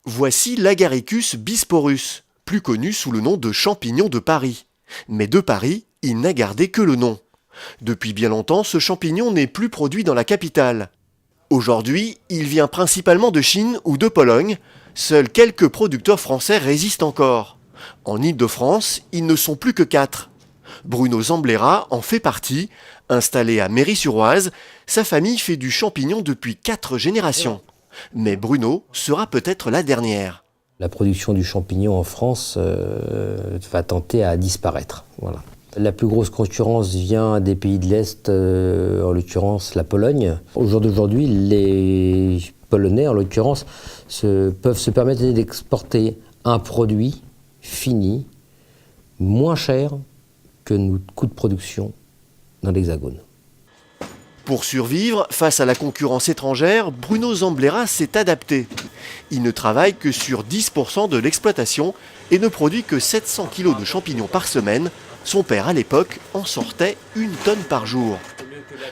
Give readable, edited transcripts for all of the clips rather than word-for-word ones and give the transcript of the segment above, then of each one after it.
Voici l'Agaricus bisporus, plus connu sous le nom de champignon de Paris. Mais de Paris, il n'a gardé que le nom. Depuis bien longtemps, ce champignon n'est plus produit dans la capitale. Aujourd'hui, il vient principalement de Chine ou de Pologne. Seuls quelques producteurs français résistent encore. En Île-de-France, ils ne sont plus que 4. Bruno Zamblera en fait partie. Installé à Méry-sur-Oise, sa famille fait du champignon depuis 4 générations. Mais Bruno sera peut-être la dernière. La production du champignon en France va tenter à disparaître. Voilà. La plus grosse concurrence vient des pays de l'Est, en l'occurrence la Pologne. Au jour d'aujourd'hui, les Polonais, en l'occurrence, peuvent se permettre d'exporter un produit fini, moins cher que notre coût de production dans l'Hexagone. Pour survivre face à la concurrence étrangère, Bruno Zamblera s'est adapté. Il ne travaille que sur 10% de l'exploitation et ne produit que 700 kg de champignons par semaine. Son père, à l'époque, en sortait 1 tonne par jour.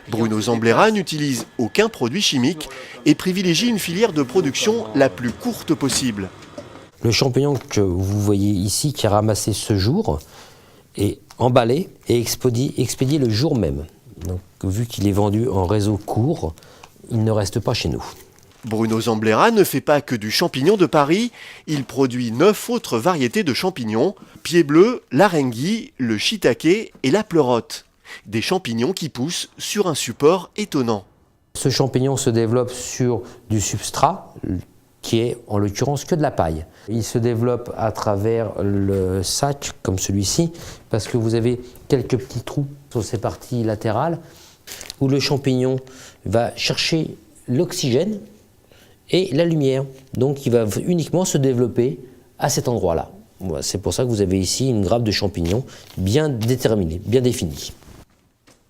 Bruno Zamblera n'utilise aucun produit chimique et privilégie une filière de production la plus courte possible. Le champignon que vous voyez ici, qui est ramassé ce jour, est emballé et expédié le jour même. Donc, vu qu'il est vendu en réseau court, il ne reste pas chez nous. Bruno Zamblera ne fait pas que du champignon de Paris, il produit 9 autres variétés de champignons, pied bleu, l'arengui, le shiitake et la pleurote. Des champignons qui poussent sur un support étonnant. Ce champignon se développe sur du substrat, qui est en l'occurrence que de la paille. Il se développe à travers le sac, comme celui-ci, parce que vous avez quelques petits trous sur ces parties latérales, où le champignon va chercher l'oxygène et la lumière. Donc il va uniquement se développer à cet endroit-là. Voilà, c'est pour ça que vous avez ici une grappe de champignons bien déterminée, bien définie.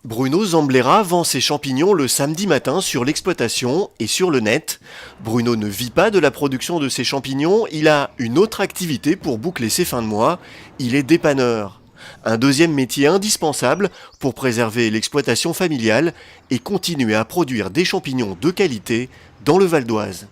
Bruno Zamblera vend ses champignons le samedi matin sur l'exploitation et sur le net. Bruno ne vit pas de la production de ses champignons, il a une autre activité pour boucler ses fins de mois, il est dépanneur. Un deuxième métier indispensable pour préserver l'exploitation familiale et continuer à produire des champignons de qualité dans le Val d'Oise.